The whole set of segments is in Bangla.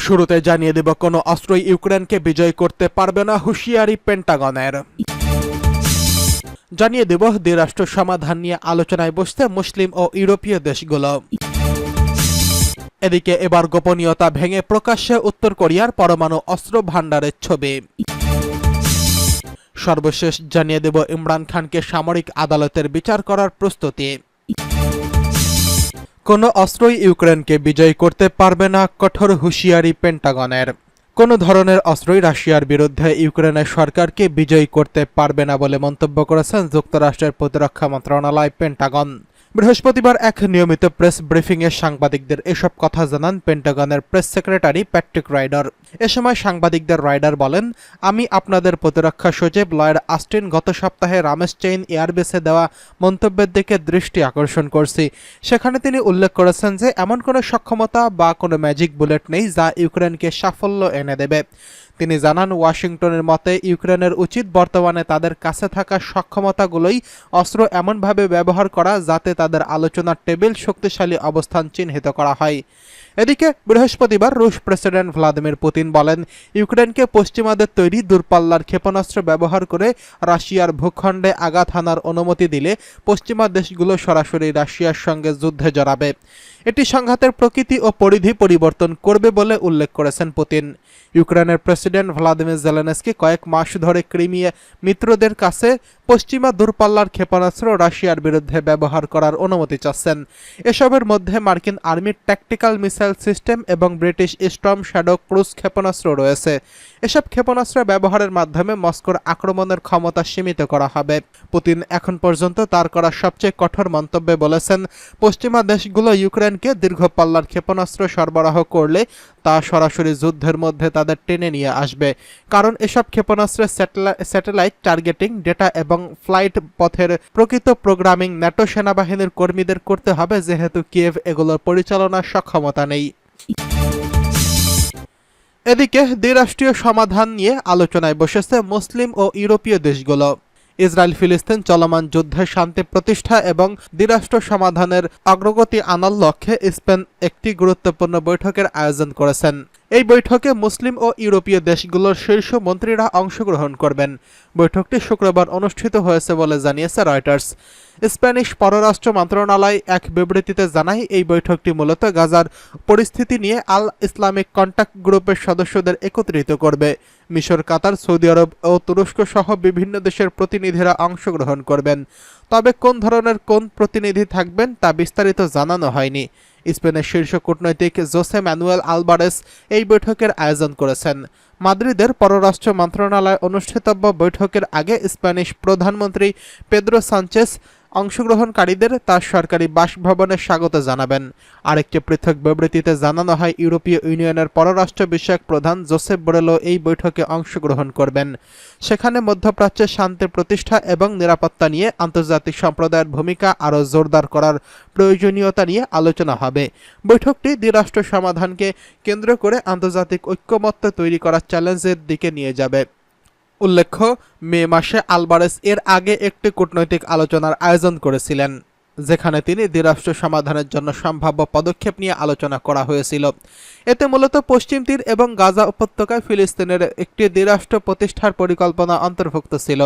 শুরুতে জানিয়ে দেব, কোনো অস্ত্রই ইউক্রেনকে বিজয় করতে পারবে না, হুঁশিয়ারি পেন্টাগনের। জানিয়ে দেব দ্বিরাষ্ট্র সমাধান নিয়ে আলোচনায় বসতে মুসলিম ও ইউরোপীয় দেশগুলো। এদিকে এবার গোপনীয়তা ভেঙে প্রকাশ্যে উত্তর কোরিয়ার পরমাণু অস্ত্র ভান্ডারের ছবি। সর্বশেষ জানিয়ে দেব ইমরান খানকে সামরিক আদালতের বিচার করার প্রস্তুতি। কোনো অস্ত্রই ইউক্রেনকে বিজয় করতে পারবে না, কঠোর হুঁশিয়ারি পেন্টাগনের। কোনো ধরনের অস্ত্রই রাশিয়ার বিরুদ্ধে ইউক্রেনের সরকারকে বিজয়ী করতে পারবে না বলে মন্তব্য করেছেন যুক্তরাষ্ট্রের প্রতিরক্ষা মন্ত্রণালয় পেন্টাগন। বৃহস্পতিবার এক নিয়মিত প্রেস ব্রিফিংয়ে সাংবাদিকদের এসব কথা জানান পেন্টাগনের প্রেস সেক্রেটারি প্যাট্রিক রাইডার। এ সময় সাংবাদিকদের রাইডার বলেন, আমি আপনাদের প্রতিরক্ষা সচিব লয়েড অস্টিন গত সপ্তাহে রামেসচেইন এয়ারবেসে দেওয়া মন্তব্যের দিকে দৃষ্টি আকর্ষণ করছি। সেখানে তিনি উল্লেখ করেছেন যে এমন কোনো সক্ষমতা বা কোনো ম্যাজিক বুলেট নেই যা ইউক্রেনকে সাফল্য এনে দেবে। তিনি জানান, ওয়াশিংটনের মতে ইউক্রেনের উচিত বর্তমানে তাদের কাছে থাকা সক্ষমতাগুলোই অস্ত্র এমনভাবে ব্যবহার করা যাতে তাদের আলোচনার টেবিল শক্তিশালী অবস্থান চিহ্নিত করা হয়। এদিকে বৃহস্পতিবার রুশ প্রেসিডেন্ট ভ্লাদিমির পুতিন বলেন, ইউক্রেনকে পশ্চিমাদের তৈরি দূরপাল্লার ক্ষেপণাস্ত্র ব্যবহার করে রাশিয়ার ভূখণ্ডে আঘাত হানার অনুমতি দিলে পশ্চিমা দেশগুলো সরাসরি রাশিয়ার সঙ্গে যুদ্ধে জড়াবে। এটি সংঘাতের প্রকৃতি ও পরিধি পরিবর্তন করবে বলে উল্লেখ করেছেন পুতিন। ইউক্রেনের প্রেসিডেন্ট ভ্লাদিমির জেলেনস্কি কয়েক মাস ধরে ক্রিমিয়া মিত্রদের কাছে পশ্চিমা দূরপাল্লার ক্ষেপণাস্ত্র রাশিয়ার বিরুদ্ধে ব্যবহার করার অনুমতি চাচ্ছেন। এসবের মধ্যে মার্কিন আর্মির ট্যাকটিক্যাল মিসাইল সিস্টেম এবং ব্রিটিশ স্টর্ম শ্যাডো ক্রুজ ক্ষেপণাস্ত্র রয়েছে। এসব ক্ষেপণাস্ত্র ব্যবহারের মাধ্যমে মস্কোর আক্রমণের ক্ষমতা সীমিত করা হবে। পুতিন এখন পর্যন্ত তার করা সবচেয়ে কঠোর মন্তব্যে বলেছেন, পশ্চিমা দেশগুলো ইউক্রেনকে দীর্ঘ পাল্লার ক্ষেপণাস্ত্র সরবরাহ করলে তা সরাসরি যুদ্ধের মধ্যে তাদের টেনে নিয়ে আসবে, কারণ এসব ক্ষেপণাস্ত্রের স্যাটেলাইট টার্গেটিং, ডেটা এবং ফ্লাইট পথের প্রকৃত প্রোগ্রামিং ন্যাটো সেনাবাহিনীর কর্মীদের করতে হবে, যেহেতু কিয়েভ এগুলোর পরিচালনার সক্ষমতা নেই। এদিকে দ্বিরাষ্ট্রীয় সমাধান নিয়ে আলোচনায় বসেছে মুসলিম ও ইউরোপীয় দেশগুলো। ইসরায়েল ফিলিস্তিন চলমান যুদ্ধে শান্তি প্রতিষ্ঠা এবং দ্বিরাষ্ট্র সমাধানের অগ্রগতি আনার লক্ষ্যে স্পেন একটি গুরুত্বপূর্ণ বৈঠকের আয়োজন করেছেন। এই বৈঠকে মুসলিম ও ইউরোপীয় দেশগুলোর শীর্ষ মন্ত্রীরা অংশগ্রহণ করবেন। বৈঠকটি শুক্রবার অনুষ্ঠিত হয়েছে বলে জানিয়েছে রয়টার্স। স্প্যানিশ পররাষ্ট্র মন্ত্রণালয় এক বিবৃতিতে জানায়, এই বৈঠকটি মূলত গাজার পরিস্থিতি নিয়ে আল ইসলামিক কন্ট্যাক্ট গ্রুপের সদস্যদের একত্রিত করবে। মিশর, কাতার, সৌদি আরব ও তুরস্ক সহ বিভিন্ন দেশের প্রতিনিধিরা অংশগ্রহণ করবেন। তবে কোন ধরনের কোন প্রতিনিধি থাকবেন তা বিস্তারিত জানানো হয়নি। স্পেনের শীর্ষ কূটনৈতিক জোসে ম্যানুয়েল আলবারেস এই বৈঠকের আয়োজন করেছেন। মাদ্রিদের পররাষ্ট্র মন্ত্রণালয় অনুষ্ঠিতব্য বৈঠকের আগে স্প্যানিশ প্রধানমন্ত্রী পেদ্রো সানচেস অংশগ্রহণকারীদের তার সরকারি বাসভবনে স্বাগত জানাবেন। আরেকটি পৃথক বিবৃতিতে জানানো হয়, ইউরোপীয় ইউনিয়নের পররাষ্ট্র বিষয়ক প্রধান জোসেপ বোরেলো এই বৈঠকে অংশগ্রহণ করবেন। সেখানে মধ্যপ্রাচ্যে শান্তি প্রতিষ্ঠা এবং নিরাপত্তা নিয়ে আন্তর্জাতিক সম্প্রদায়ের ভূমিকা আরও জোরদার করার প্রয়োজনীয়তা নিয়ে আলোচনা হবে। বৈঠকটি দ্বিরাষ্ট্র সমাধানকে কেন্দ্র করে আন্তর্জাতিক ঐক্যমত্য তৈরি করার চ্যালেঞ্জের দিকে নিয়ে যাবে। উল্লেখ্য, মে মাসে আলবারেস এর আগে একটি কূটনৈতিক আলোচনার আয়োজন করেছিলেন, যেখানে তিনি দ্বিরাষ্ট্র সমাধানের জন্য সম্ভাব্য পদক্ষেপ নিয়ে আলোচনা করা হয়েছিল। এতে মূলত পশ্চিম তীর এবং গাজা উপত্যকায় ফিলিস্তিনের একটি দ্বিরাষ্ট্র প্রতিষ্ঠার পরিকল্পনা অন্তর্ভুক্ত ছিল।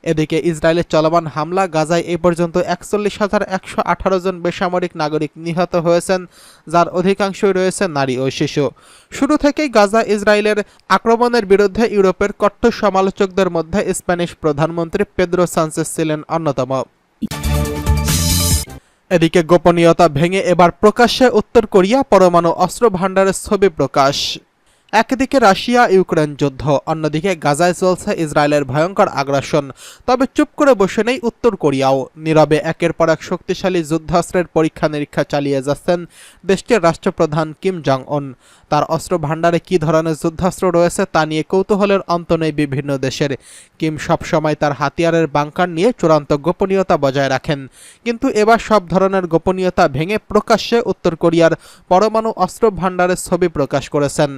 এদিকে ইসরায়েলের চলমান হামলা গাজায় এ পর্যন্ত ৪১,১১৮ জন বেসামরিক নাগরিক নিহত হয়েছেন, যার অধিকাংশই রয়েছে নারী ও শিশু। শুরু থেকেই গাজা ইসরায়েলের আক্রমণের বিরুদ্ধে ইউরোপের কট্টর সমালোচকদের মধ্যে স্প্যানিশ প্রধানমন্ত্রী পেদ্রো সানচেস ছিলেন অন্যতম। এদিকে গোপনীয়তা ভেঙে এবার প্রকাশ্যে উত্তর কোরিয়া পরমাণু অস্ত্র ভান্ডারের ছবি প্রকাশ। একদিকে রাশিয়া ইউক্রেন যুদ্ধ, অন্যদিকে গাজায় চলছে ইসরায়েলের ভয়ঙ্কর আগ্রাসন। তবে চুপ করে বসে নেই উত্তর কোরিয়াও। নীরবে একের পর এক শক্তিশালী যুদ্ধাস্ত্রের পরীক্ষা নিরীক্ষা চালিয়ে যাচ্ছেন দেশটির রাষ্ট্রপ্রধান কিম জং উন। তার অস্ত্র ভান্ডারে কী ধরনের যুদ্ধাস্ত্র রয়েছে তা নিয়ে কৌতূহলের অন্ত নেই বিভিন্ন দেশের। কিম সবসময় তার হাতিয়ারের বাংকার নিয়ে চূড়ান্ত গোপনীয়তা বজায় রাখেন, কিন্তু এবার সব ধরনের গোপনীয়তা ভেঙে প্রকাশ্যে উত্তর কোরিয়ার পরমাণু অস্ত্র ভান্ডারের ছবি প্রকাশ করেছেন।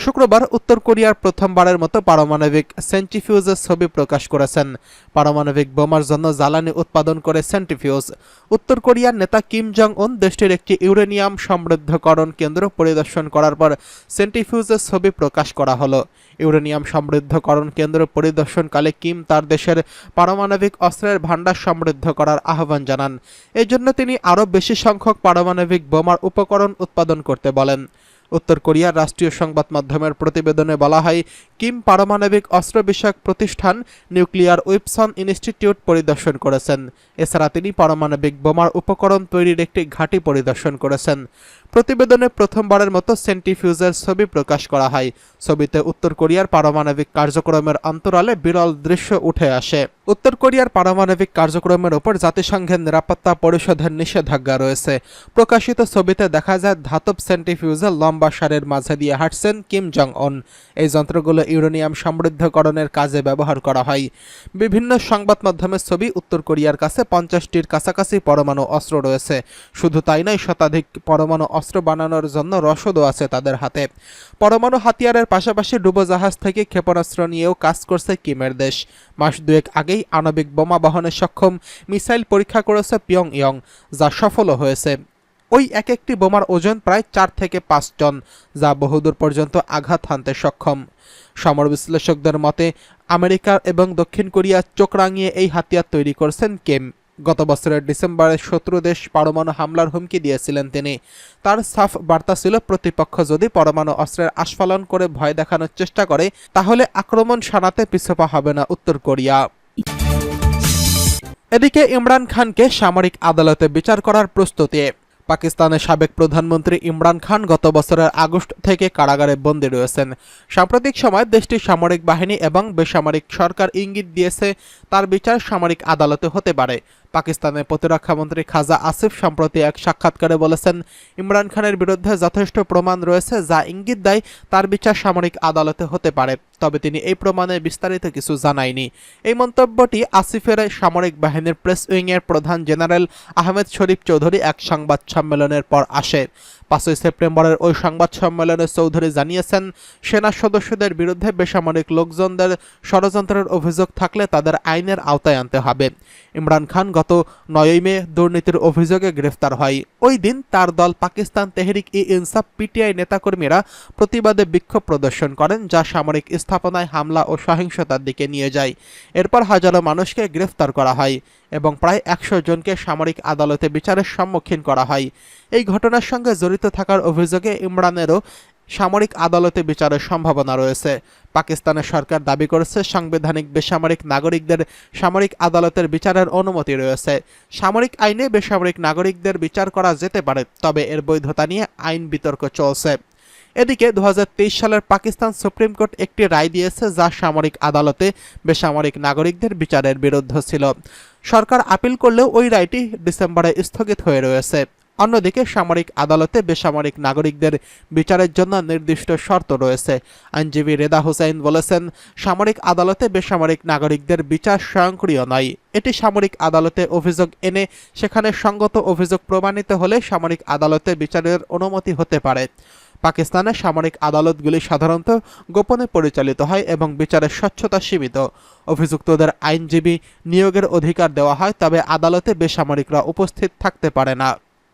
শুক্রবার উত্তর কোরিয়ার প্রথমবারের মতো পারমাণবিক সেন্ট্রিফিউজের ছবি প্রকাশ করেছেন। পারমাণবিক বোমার জন্য জ্বালানি উৎপাদন করে সেন্ট্রিফিউজ। উত্তর কোরিয়ার নেতা কিম জং উন দেশটির একটি ইউরেনিয়াম সমৃদ্ধকরণ কেন্দ্র পরিদর্শন করার পর সেন্ট্রিফিউজের ছবি প্রকাশ করা হলো। ইউরেনিয়াম সমৃদ্ধকরণ কেন্দ্র পরিদর্শনকালে কিম তার দেশের পারমাণবিক অস্ত্রের ভাণ্ডার সমৃদ্ধ করার আহ্বান জানান। এই জন্য তিনি আরও বেশি সংখ্যক পারমাণবিক বোমার উপকরণ উৎপাদন করতে বলেন। উত্তর কোরিয়ার রাষ্ট্রীয় সংবাদ মাধ্যমের প্রতিবেদনে বলা হয়, কিম পারমাণবিক অস্ত্র বিষয়ক প্রতিষ্ঠান নিউক্লিয়ার ওয়েপসন ইনস্টিটিউট পরিদর্শন করেছেন। এছাড়া তিনি পারমাণবিক বোমার উপকরণ তৈরির একটি ঘাঁটি পরিদর্শন করেছেন। প্রতিবেদনে প্রথমবারের মতো সেন্ট্রিফিউজের ছবি প্রকাশ করা হয়। ছবিতে উত্তর কোরিয়ার পারমাণবিক কার্যক্রমের অন্তরালে বিরল দৃশ্য উঠে আসে। উত্তর কোরিয়ার পারমাণবিক কার্যক্রমের ওপর জাতিসংঘের নিরাপত্তা পরিষদের নিষেধাজ্ঞা রয়েছে। প্রকাশিত ছবিতে দেখা যায় ধাতব সেন্ট্রিফিউজের লম্বা সারির মাঝে দিয়ে হাঁটছেন কিম জং উন। এই যন্ত্রগুলো ইউরেনিয়াম সমৃদ্ধকরণের কাজে ব্যবহার করা হয়। বিভিন্ন সংবাদ মাধ্যমের ছবি, উত্তর কোরিয়ার কাছে 50টির কাছাকাছি পরমাণু অস্ত্র রয়েছে। শুধু তাই নয়, শতাধিক পরমাণু অস্ত্র বানানোর জন্য রসদও আছে তাদের হাতে। পরমাণু হাতিয়ারের পাশাপাশি ডুবোজাহাজ থেকে ক্ষেপণাস্ত্র নিয়েও কাজ করছে কিমের দেশ। মাস দুয়েক আগেই আণবিক বোমা বহনে সক্ষম মিসাইল পরীক্ষা করেছে পিয়ংইয়ং, যা সফলও হয়েছে। ওই এক একটি বোমার ওজন প্রায় 4 থেকে 5 টন, যা বহুদূর পর্যন্ত আঘাত হানতে সক্ষম। সমর বিশ্লেষকদের মতে আমেরিকা এবং দক্ষিণ কোরিয়া চোখ রাঙিয়ে এই হাতিয়ার তৈরি করছেন কিম। গত বছরের ডিসেম্বরে শত্রু দেশ পরমাণু হামলার হুমকি দিয়েছিলেন তিনি। তার সাফ বার্তা ছিল, প্রতিপক্ষ যদি পরমাণু অস্ত্রের আস্ফালন করে ভয় দেখানোর চেষ্টা করে তাহলে আক্রমণ শানাতে পিছপা হবে না উত্তর কোরিয়া। এদিকে ইমরান খানকে সামরিক আদালতে বিচার করার প্রস্তুতি। পাকিস্তানের সাবেক প্রধানমন্ত্রী ইমরান খান গত বছরের আগস্ট থেকে কারাগারে বন্দী রয়েছেন। সাম্প্রতিক সময় দেশটির সামরিক বাহিনী এবং বেসামরিক সরকার ইঙ্গিত দিয়েছে তার বিচার সামরিক আদালতে হতে পারে। পাকিস্তানের প্রতিরক্ষামন্ত্রী খাজা আসিফ সম্প্রতি এক সাক্ষাৎকারে বলেছেন, ইমরান খানের বিরুদ্ধে যথেষ্ট প্রমাণ রয়েছে যা ইঙ্গিত দেয় তার বিচার সামরিক আদালতে হতে পারে, তবে তিনি এই প্রমাণে বিস্তারিত কিছু জানায়নি। এই মন্তব্যটি আসিফের সামরিক বাহিনীর প্রেস উইংয়ের প্রধান জেনারেল আহমেদ শরীফ চৌধুরী এক সংবাদ সম্মেলনের পর আসে। 5ই সেপ্টেম্বরের ওই সংবাদ সম্মেলনে চৌধুরী জানিয়েছেন, সেনা সদস্যদের বিরুদ্ধে বেসামরিক লোকজনদের ষড়যন্ত্রের অভিযোগ থাকলে তাদের আইনের আওতায় আনতে হবে। ইমরান খান গত 9ই মে দুর্নীতির অভিযোগে গ্রেফতার হয়। ওই দিন তার দল পাকিস্তান তেহরিক-ই-ইনসাফ পিটিআই নেতাকর্মীরা প্রতিবাদে বিক্ষোভ প্রদর্শন করেন, যা সামরিক স্থাপনায় হামলা ও সহিংসতার দিকে নিয়ে যায়। এরপর হাজারো মানুষকে গ্রেফতার করা হয় এবং প্রায় 100 জনকে সামরিক আদালতে বিচারের সম্মুখীন করা হয়। এই ঘটনার সঙ্গে জড়িত থাকার অভিযোগে ইমরানেরও সামরিক আদালতে বিচারের সম্ভাবনা রয়েছে। পাকিস্তানের সরকার দাবি করেছে সাংবিধানিক বেসামরিক নাগরিকদের সামরিক আদালতের বিচারের অনুমতি রয়েছে। সামরিক আইনে বেসামরিক নাগরিকদের বিচার করা যেতে পারে, তবে এর বৈধতা নিয়ে আইন বিতর্ক চলছে। এদিকে 2023 সালের পাকিস্তান সুপ্রিম কোর্ট একটি রায় দিয়েছে যা সামরিক আদালতে বেসামরিক নাগরিকদের বিচারের বিরুদ্ধে ছিল। সরকার আপিল করলেও ওই রায়টি ডিসেম্বরে স্থগিত হয়ে রয়েছে। অন্যদিকে সামরিক আদালতে বেসামরিক নাগরিকদের বিচারের জন্য নির্দিষ্ট শর্ত রয়েছে। আইনজীবী রেদা হুসাইন বলেছেন, সামরিক আদালতে বেসামরিক নাগরিকদের বিচার স্বয়ংক্রিয় নয়। এটি সামরিক আদালতে অভিযোগ এনে সেখানে সঙ্গত অভিযোগ প্রমাণিত হলে সামরিক আদালতে বিচারের অনুমতি হতে পারে। পাকিস্তানের সামরিক আদালতগুলি সাধারণত গোপনে পরিচালিত হয় এবং বিচারের স্বচ্ছতা সীমিত। অভিযুক্তদের আইনজীবী নিয়োগের অধিকার দেওয়া হয়, তবে আদালতে বেসামরিকরা উপস্থিত থাকতে পারে না।